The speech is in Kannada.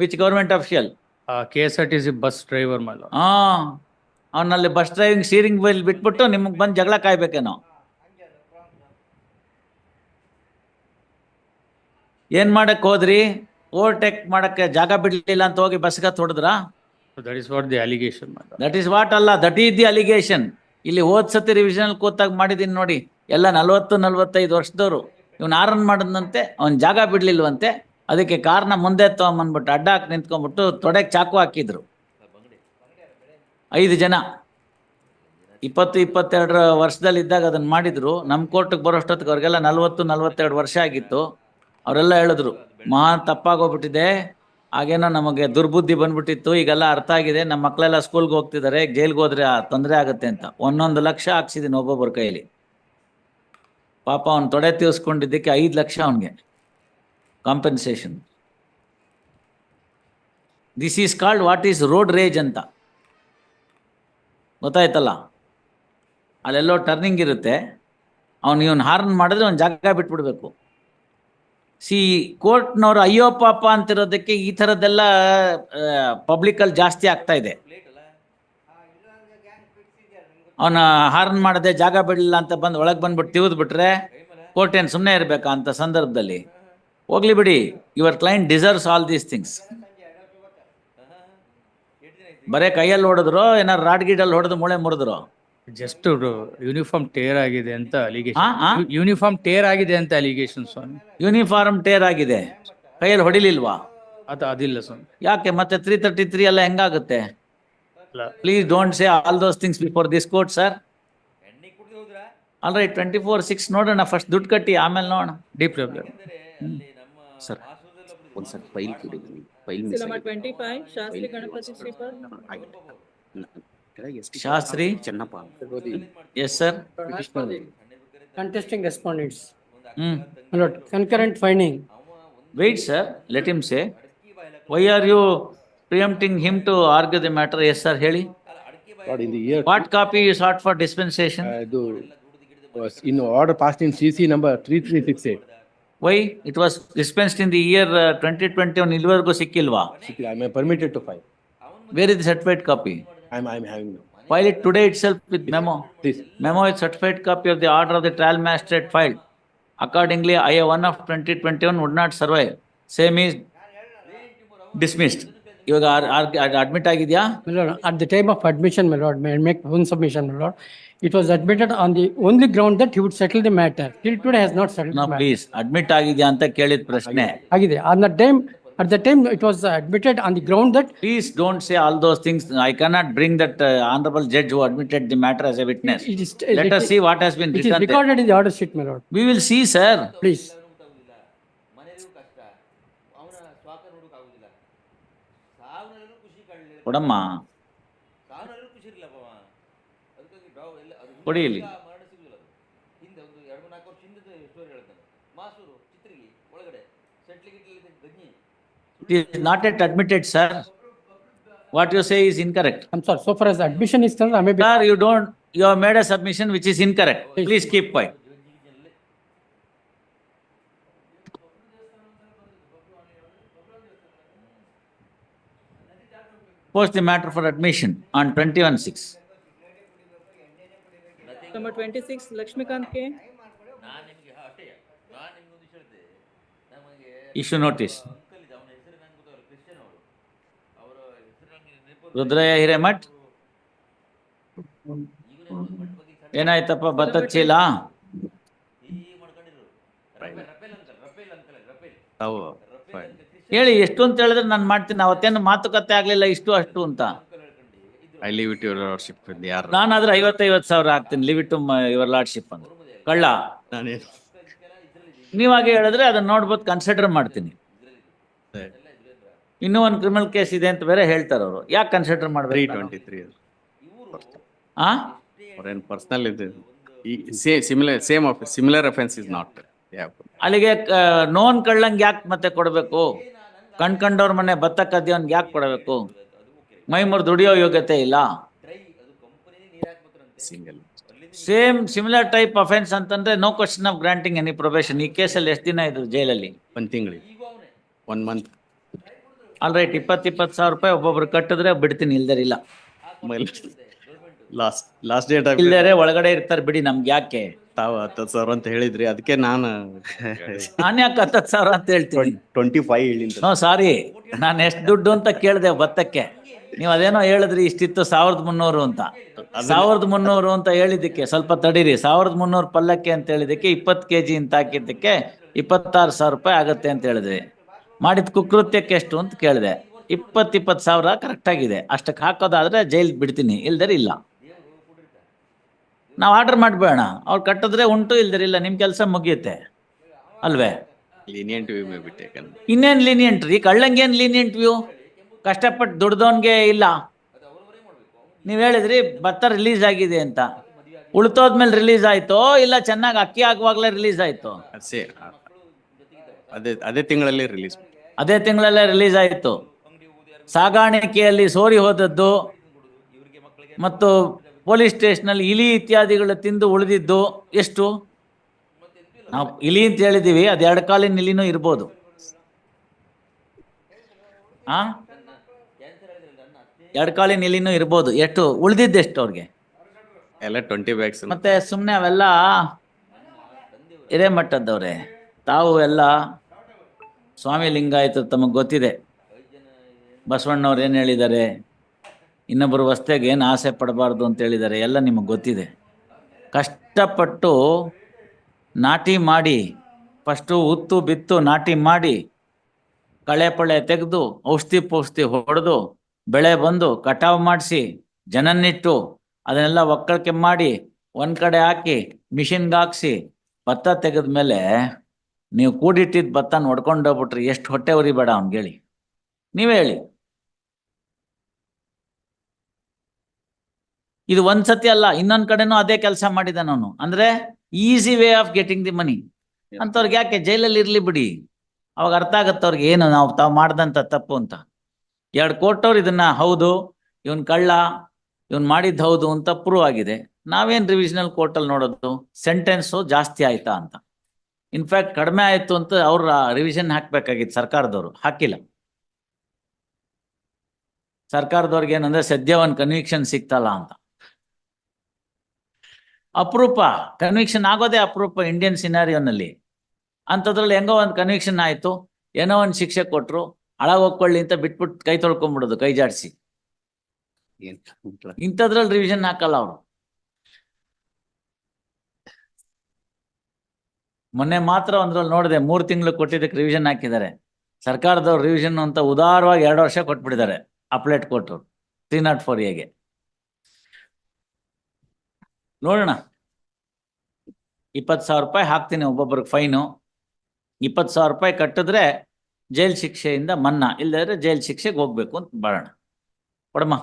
Which government official? KSRTC bus driver, my lord. ಅವನಲ್ಲಿ ಬಸ್ ಡ್ರೈವಿಂಗ್ ಸ್ಟೀರಿಂಗ್ ವೀಲ್ ಬಿಟ್ಬಿಟ್ಟು ನಿಮಗೆ ಬಂದು ಜಗಳ ಕಾಯ್ಬೇಕೇನೋ? ಏನ್ ಮಾಡಕ್ ಹೋದ್ರಿ? ಓವರ್ಟೇಕ್ ಮಾಡಕ್ಕೆ ಜಾಗ ಬಿಡ್ಲಿಲ್ಲ ಅಂತ ಹೋಗಿ ಬಸ್ಗೆ ಹೊಡೆದ್ರ? That is what the allegation, my lord. That is what ಅಲ್ಲ, ದಟ್ ಈಸ್ ದಿ ಅಲಿಗೇಷನ್. ಇಲ್ಲಿ ಸತಿ ರಿವಿಷನ್ ಕೂತಾಗ ಮಾಡಿದೀನಿ ನೋಡಿ, ಎಲ್ಲ 40-45 ವರ್ಷದವರು. ಇವ್ನು ಆರನ್ ಮಾಡಿದಂತೆ, ಅವ್ನ್ ಜಾಗ ಬಿಡ್ಲಿಲ್ವಂತೆ, ಅದಕ್ಕೆ ಕಾರ್ನ ಮುಂದೆ ತಗೊಂಬಂದ್ಬಿಟ್ಟು ಅಡ್ಡ ಹಾಕಿ ನಿಂತ್ಕೊಂಡ್ಬಿಟ್ಟು ತೊಡೆಗೆ ಚಾಕು ಹಾಕಿದ್ರು. 5 ಜನ 20-22 ವರ್ಷದಲ್ಲಿ ಇದ್ದಾಗ ಅದನ್ನ ಮಾಡಿದ್ರು. ನಮ್ಮ ಕೋರ್ಟ್ಗೆ ಬರೋಷ್ಟೊತ್ತಿಗೆ ಅವ್ರಿಗೆಲ್ಲ 40-42 ವರ್ಷ ಆಗಿತ್ತು. ಅವರೆಲ್ಲ ಹೇಳಿದ್ರು ಮಹಾ ತಪ್ಪಾಗೋಗ್ಬಿಟ್ಟಿದೆ, ಹಾಗೇನೋ ನಮಗೆ ದುರ್ಬುದ್ಧಿ ಬಂದ್ಬಿಟ್ಟಿತ್ತು, ಈಗೆಲ್ಲ ಅರ್ಥ ಆಗಿದೆ, ನಮ್ಮ ಮಕ್ಕಳೆಲ್ಲ ಸ್ಕೂಲ್ಗೆ ಹೋಗ್ತಿದ್ದಾರೆ, ಜೈಲ್ಗೆ ಹೋದ್ರೆ ತೊಂದರೆ ಆಗುತ್ತೆ ಅಂತ 1 ಲಕ್ಷ ಹಾಕ್ಸಿದೀನಿ ಒಬ್ಬೊಬ್ಬರ ಕೈಯಲ್ಲಿ. ಪಾಪ ಅವ್ನು ತೊಡೆ ತೀರಿಸ್ಕೊಂಡಿದ್ದಕ್ಕೆ 5 ಲಕ್ಷ ಅವನಿಗೆ compensation. This is called what is road rage ಅಂತ, ಗೊತ್ತಾಯ್ತಲ್ಲ? ಅಲ್ಲೆಲ್ಲೋ ಟರ್ನಿಂಗ್ ಇರುತ್ತೆ, ಇವನು ಹಾರ್ನ್ ಮಾಡಿದ್ರೆ ಅವ್ನು ಜಾಗ ಬಿಟ್ಬಿಡ್ಬೇಕು. ಕೋರ್ಟ್ನವ್ರು ಅಯ್ಯೋ ಪಾಪ ಅಂತಿರೋದಕ್ಕೆ ಈ ಥರದ್ದೆಲ್ಲ ಪಬ್ಲಿಕಲ್ಲಿ ಜಾಸ್ತಿ ಆಗ್ತಾ ಇದೆ. ಅವನ ಹಾರ್ನ್ ಮಾಡದೆ ಜಾಗ ಬಿಡಲಿಲ್ಲ ಅಂತ ಬಂದು ಒಳಗೆ ಬಂದ್ಬಿಟ್ಟು ತಿವಿದ್ಬಿಟ್ರೆ ಕೋರ್ಟ್ ಏನು ಸುಮ್ಮನೆ ಇರಬೇಕಾ ಅಂತ ಸಂದರ್ಭದಲ್ಲಿ? ಹೋಗ್ಲಿ ಬಿಡಿ, your client deserves all these things. ಬರೇ ಕೈಯಲ್ಲಿ ಹೊಡೆದ್ರು, ಏನಾರು ರಾಡ್ ಗೀಡಲ್ಲಿ ಹೊಡೆದು ಮೂಳೆ ಮುರಿದ್ರು? Just ಯೂನಿಫಾರ್ಮ್ ಟೇರ್ ಆಗಿದೆ ಅಂತ ಅಲಿಗೇಷನ್. ಯೂನಿಫಾರ್ಮ್ ಟೇರ್ ಆಗಿದೆ ಅಂತ ಅಲಿಗೇಷನ್ ಸ್ವಾಮಿ. ಯೂನಿಫಾರ್ಮ್ ಟೇರ್ ಆಗಿದೆ, ಕೈಯಲ್ಲಿ ಹೊಡಿಲಿಲ್ವಾ? ಅದಿಲ್ಲ ಸ್ವಾಮಿ. ಯಾಕೆ ಮತ್ತೆ 333 ಎಲ್ಲ ಹೆಂಗಾಗುತ್ತೆ? Please don't say all those things before this court sir. All right, 24/6 ನೋಡೋಣ, ಫಸ್ಟ್ ದುಡ್ಡು ಕಟ್ಟಿ ಆಮೇಲೆ ನೋಡೋಣ. Deep problem sir. ಒಂದ್ಸರಿ ಫೈಲ್ ಕೊಡಿದ್ದೀನಿ. File Number 25, Shastri Ganapati Sripal. Shastri Chennappa. Yes sir. Contesting respondents. My lord, concurrent finding. Wait sir, let him say. Why are you preempting him to argue the matter? Yes sir, ಹೇಳಿ. In the year What copy you sought for dispensation? was in order passed in CC number 3368. Why it was dispensed in the year 2021? ಇಲ್ಲಿವರೆಗೂ ಸಿಕ್ಕಿಲ್ವಾ? I am permitted to file. Where is the certified copy? I am having now. File it today itself with memo. Please. Memo is certified copy of the order of the trial magistrate filed. Accordingly, IA1 of 2021 would not survive. Same is dismissed. ಇವಾಗ ಅಡ್ಮಿಟ್ ಆಗಿದೆಯಾ? My lord, at the time of admission, my lord, may I make one submission, my lord? It was admitted on the only ground that he would settle the matter. Till today has not settled No, the matter. please. Admit ಆಗಿದೆಯಾ ಅಂತ ಕೇಳಿದ ಪ್ರಶ್ನೆ. ಆಗಿದೆ. At the time it was admitted on the ground that Please don't say all those things. I cannot bring that honorable judge who admitted the matter as a witness. it is Let us see what has been it is written there. recorded in the order sheet, my lord. We will see, sir. Please. ಕೊಡಮ್ಮ, ಕೊಡಿ ಇಲ್ಲಿ. It is not yet admitted, sir. What you say is incorrect. I'm sorry, so far as admission is concerned, I may be. Sir, you have made a submission which is incorrect. Please keep quiet. Post the matter for admission on 21/6. Number 26, Lakshmikant K. Issue notice. Rudrayya Hiremath, ಏನಾಯ್ತಪ್ಪ? ಭತ್ತದ ಚೀಲ ಹೇಳಿ, ಎಷ್ಟು ಅಂತ ಹೇಳಿದ್ರೆ ನಾನು ಮಾಡ್ತೀನಿ. ಅವತ್ತೇನು ಮಾತುಕತೆ ಆಗ್ಲಿಲ್ಲ ಇಷ್ಟು ಅಷ್ಟು ಅಂತ. I leave it to your lordship. ಯಾರು ನಾನಾದ್ರೆ 50,000 ಹಾಕ್ತೀನಿ. Leave it to your lordship ಅಂದ್ರೆ ಕಳ್ಳ. ನಾನೇನು ನೀವಾಗೆ ಹೇಳಿದ್ರೆ ಅದನ್ನ ನೋಡ್ಬೋದು, ಕನ್ಸಿಡರ್ ಮಾಡ್ತೀನಿ. ಇನ್ನೂ ಒಂದು ಕ್ರಿಮಿನಲ್ ಕೇಸ್ ಇದೆ ಅಂತ ಬೇರೆ ಹೇಳ್ತಾರೆ ಅವರು. ಯಾಕೆ ಕನ್ಸಿಡರ್ ಮಾಡ್ಬೇಕು? 323 ಆ ಅವ್ರೇನು ಪರ್ಸನಲ್ ಇದೆ. Similar offence is not. ಅಲ್ಲಿಗೆ ನೋನ್ ಕಳ್ಳಂಗೆ ಯಾಕೆ ಮತ್ತೆ ಕೊಡಬೇಕು? ಕಣ್ಕಂಡವ್ರ ಮನೆ ಭತ್ತ ಕದ್ಯೋನ್ಗೆ ಯಾಕೆ ಕೊಡಬೇಕು? ಮೈ ಮುರಿದು ದುಡಿಯೋ ಯೋಗ್ಯತೆ ಇಲ್ಲ. Single same similar type offence ಅಂತಂದ್ರೆ no question of granting any probation. ಈ ಕೇಸಲ್ಲಿ ಎಷ್ಟು ದಿನ ಇದ್ರು ಜೈಲಲ್ಲಿ? 1 ತಿಂಗಳು, 1 ಮಂತ್. ಆಲ್ ರೈಟ್, 20,000 ರೂಪಾಯಿ ಒಬ್ಬೊಬ್ರು ಕಟ್ಟಿದ್ರೆ ಬಿಡ್ತೀನಿ, ಇಲ್ದರಿಲ್ಲ. ಲಾಸ್ಟ್ ಡೇಟ್ ಇಲ್ದೇರೆ ಒಳಗಡೆ ಇರ್ತಾರೆ ಬಿಡಿ, ನಮ್ಗೆ ಯಾಕೆ? ತಾವು 10,000 ಅಂತ ಹೇಳಿದ್ರಿ, ಅದಕ್ಕೆ ನಾನು ನಾನು ಯಾಕೆ 10,000 ಅಂತ ಹೇಳ್ತೀನಿ? 25 ಹೇಳಿಂದ. ನೋ ಸಾರಿ, ನಾನು ಎಷ್ಟು ದುಡ್ಡು ಅಂತ ಕೇಳಿದೆ ಭತ್ತಕ್ಕೆ. ನೀವು ಅದೇನೋ ಹೇಳಿದ್ರಿ ಇಷ್ಟಿತ್ತು 1,300 ಅಂತ. 1,300 ಅಂತ ಹೇಳಿದ್ದಕ್ಕೆ ಸ್ವಲ್ಪ ತಡೀರಿ. 1,300 ಪಲ್ಲಕ್ಕೆ ಅಂತ ಹೇಳಿದ್ದಕ್ಕೆ 20 kg ಅಂತ ಹಾಕಿದ್ದಕ್ಕೆ 26,000 ರೂಪಾಯಿ ಆಗತ್ತೆ ಅಂತ ಹೇಳಿದ್ರಿ. ಮಾಡಿದ ಕುಕೃತ್ಯಕ್ಕೆ ಎಷ್ಟು ಅಂತ ಕೇಳಿದೆ. 20,000 ಕರೆಕ್ಟ್ ಆಗಿದೆ. ಅಷ್ಟಕ್ಕೆ ಹಾಕೋದಾದ್ರೆ ಜೈಲ್ ಬಿಡ್ತೀನಿ, ಇಲ್ದರೆ ಇಲ್ಲ. ನಾವು ಆರ್ಡರ್ ಮಾಡ್ಬೇಡ, ಅವ್ರು ಕಟ್ಟಿದ್ರೆ ಉಂಟು, ಇಲ್ದಿರಿಲ್ಲ, ನಿಮ್ ಕೆಲಸ ಮುಗಿಯುತ್ತೆ ಅಲ್ವೇ? lenient view may be taken. ಇನ್ನೇನ್ ಲೀನಿಯಂಟ್ ರೀ? ಕಳ್ಳಂಗೇನ್ ಲೀನಿಯಂಟ್ ವ್ಯೂ? ಕಷ್ಟಪಟ್ಟು ದುಡ್ದವನ್ಗೆ ಇಲ್ಲ. ನೀವ್ ಹೇಳಿದ್ರಿ ಭತ್ತ ರಿಲೀಸ್ ಆಗಿದೆ ಅಂತ. ಉಳ್ತೋದ್ಮೇಲೆ ರಿಲೀಸ್ ಆಯ್ತೋ ಇಲ್ಲ ಚೆನ್ನಾಗಿ ಅಕ್ಕಿ ಆಗುವಾಗ್ಲೇ ರಿಲೀಸ್ ಆಯ್ತು? ಅದೇ ತಿಂಗಳಲ್ಲಿ ರಿಲೀಸ್. ಅದೇ ತಿಂಗಳಲ್ಲೇ ರಿಲೀಸ್ ಆಯ್ತು. ಸಾಗಾಣಿಕೆಯಲ್ಲಿ ಸೋರಿ ಹೋದದ್ದು ಮತ್ತು ಪೊಲೀಸ್ ಸ್ಟೇಷನಲ್ಲಿ ಇಲಿ ಇತ್ಯಾದಿಗಳು ತಿಂದು ಉಳಿದಿದ್ದು ಎಷ್ಟು? ನಾವು ಇಲಿ ಅಂತ ಹೇಳಿದೀವಿ, ಅದು 2 ಕಾಲಿನ ಇಲಿನೂ ಇರ್ಬೋದು. ಆ 2 ಕಾಲಿನ ಇಲಿನೂ ಇರ್ಬೋದು. ಎಷ್ಟು ಉಳಿದಿದ್ದೆಷ್ಟು ಅವ್ರಿಗೆ? ಎಲ್ಲ 20 bags. ಮತ್ತೆ ಸುಮ್ಮನೆ ಅವೆಲ್ಲ ಹಿರೇಮಠದ್ದವ್ರೆ. ತಾವು ಎಲ್ಲ ಸ್ವಾಮಿ ಲಿಂಗಾಯತ, ತಮಗೆ ಗೊತ್ತಿದೆ ಬಸವಣ್ಣವ್ರು ಏನು ಹೇಳಿದ್ದಾರೆ, ಇನ್ನೊಬ್ಬರು ವಸ್ತೆಗೆ ಏನು ಆಸೆ ಪಡಬಾರ್ದು ಅಂತ ಹೇಳಿದ್ದಾರೆ, ಎಲ್ಲ ನಿಮಗೆ ಗೊತ್ತಿದೆ. ಕಷ್ಟಪಟ್ಟು ನಾಟಿ ಮಾಡಿ, ಫಸ್ಟು ಉತ್ತು ಬಿತ್ತು ನಾಟಿ ಮಾಡಿ, ಕಳೆ ಪಳೆ ತೆಗೆದು ಔಷಧಿ ಹೊಡೆದು ಬೆಳೆ ಬಂದು ಕಟಾವು ಮಾಡಿಸಿ ಜನನ್ನಿಟ್ಟು ಅದನ್ನೆಲ್ಲ ಒಕ್ಕಳಿಕೆ ಮಾಡಿ ಒಂದು ಕಡೆ ಹಾಕಿ ಮಿಷಿನ್ಗೆ ಹಾಕ್ಸಿ ಭತ್ತ ತೆಗೆದ ಮೇಲೆ ನೀವು ಕೂಡಿಟ್ಟಿದ್ದ ಭತ್ತ ನೋಡ್ಕೊಂಡು ಹೋಗ್ಬಿಟ್ರಿ ಎಷ್ಟು ಹೊಟ್ಟೆ ಉರಿಬೇಡ ಅವ್ನಿಗೆ ಹೇಳಿ, ನೀವೇ ಹೇಳಿ. ಇದು ಒಂದ್ಸತಿ ಅಲ್ಲ, ಇನ್ನೊಂದ್ ಕಡೆನೂ ಅದೇ ಕೆಲಸ ಮಾಡಿದ ನಾನು. ಅಂದ್ರೆ easy way of getting the money. ಅಂತವ್ರಿಗೆ ಯಾಕೆ ಜೈಲಲ್ಲಿ ಇರ್ಲಿ ಬಿಡಿ, ಅವಾಗ ಅರ್ಥ ಆಗತ್ತೆ ಅವ್ರಿಗೆ ಏನು ತಾವು ಮಾಡ್ದಂತ ತಪ್ಪು ಅಂತ. 2 ಕೋರ್ಟವ್ರು ಇದನ್ನ ಹೌದು ಇವನ್ ಕಳ್ಳ, ಇವನ್ ಮಾಡಿದ್ದು ಹೌದು ಅಂತ ಪ್ರೂವ್ ಆಗಿದೆ. ನಾವೇನ್ ರಿವಿಷನಲ್ ಕೋರ್ಟಲ್ಲಿ ನೋಡೋದು ಸೆಂಟೆನ್ಸು ಜಾಸ್ತಿ ಆಯ್ತಾ ಅಂತ. ಇನ್ಫ್ಯಾಕ್ಟ್ ಕಡಿಮೆ ಆಯ್ತು ಅಂತ ಅವ್ರ ರಿವಿಷನ್ ಹಾಕ್ಬೇಕಾಗಿತ್ತು, ಸರ್ಕಾರದವರು ಹಾಕಿಲ್ಲ. ಸರ್ಕಾರದವ್ರಿಗೆ ಏನಂದ್ರೆ ಸದ್ಯ ಒಂದು ಕನ್ವಿಕ್ಷನ್ ಸಿಗ್ತಲ್ಲ ಅಂತ. ಅಪರೂಪ ಕನ್ವಿಕ್ಷನ್ ಆಗೋದೇ ಅಪರೂಪ ಇಂಡಿಯನ್ ಸಿನಾರಿಯೋನಲ್ಲಿ. ಅಂಥದ್ರಲ್ಲಿ ಹೆಂಗೋ ಒಂದು ಕನ್ವಿಕ್ಷನ್ ಆಯ್ತು, ಏನೋ ಒಂದು ಶಿಕ್ಷೆ ಕೊಟ್ರು, ಹಾಳಾಗೋಗ್ಕೊಳ್ಳಿ ಅಂತ ಬಿಟ್ಬಿಟ್ಟು ಕೈ ತೊಳ್ಕೊಂಡ್ಬಿಡೋದು, ಕೈ ಜಾಡಿಸಿ. ಇಂಥದ್ರಲ್ಲಿ ರಿವಿಷನ್ ಹಾಕಲ್ಲ ಅವರು. ಮೊನ್ನೆ ಮಾತ್ರ ಒಂದ್ರಲ್ಲಿ ನೋಡಿದೆ, 3 ತಿಂಗಳು ಕೊಟ್ಟಿದ್ದಕ್ಕೆ ರಿವಿಷನ್ ಹಾಕಿದ್ದಾರೆ. ಸರ್ಕಾರದವ್ರು ರಿವಿಷನ್ ಅಂತ ಉದಾರವಾಗಿ 2 ವರ್ಷ ಕೊಟ್ಬಿಟ್ಟಿದ್ದಾರೆ ಅಪ್ಲೇಟ್ ಕೋರ್ಟ್ 304A. ನೋಡೋಣ, 20,000 ರೂಪಾಯಿ ಹಾಕ್ತೀನಿ ಒಬ್ಬೊಬ್ರಿಗೆ ಫೈನು. 20,000 ರೂಪಾಯಿ ಕಟ್ಟಿದ್ರೆ ಜೈಲ್ ಶಿಕ್ಷೆಯಿಂದ ಮನ್ನಾ, ಇಲ್ಲದ್ರೆ ಜೈಲ್ ಶಿಕ್ಷೆಗೆ ಹೋಗ್ಬೇಕು ಅಂತ ಬಾಳೋಣ. ಕೊಡಮ್ಮ.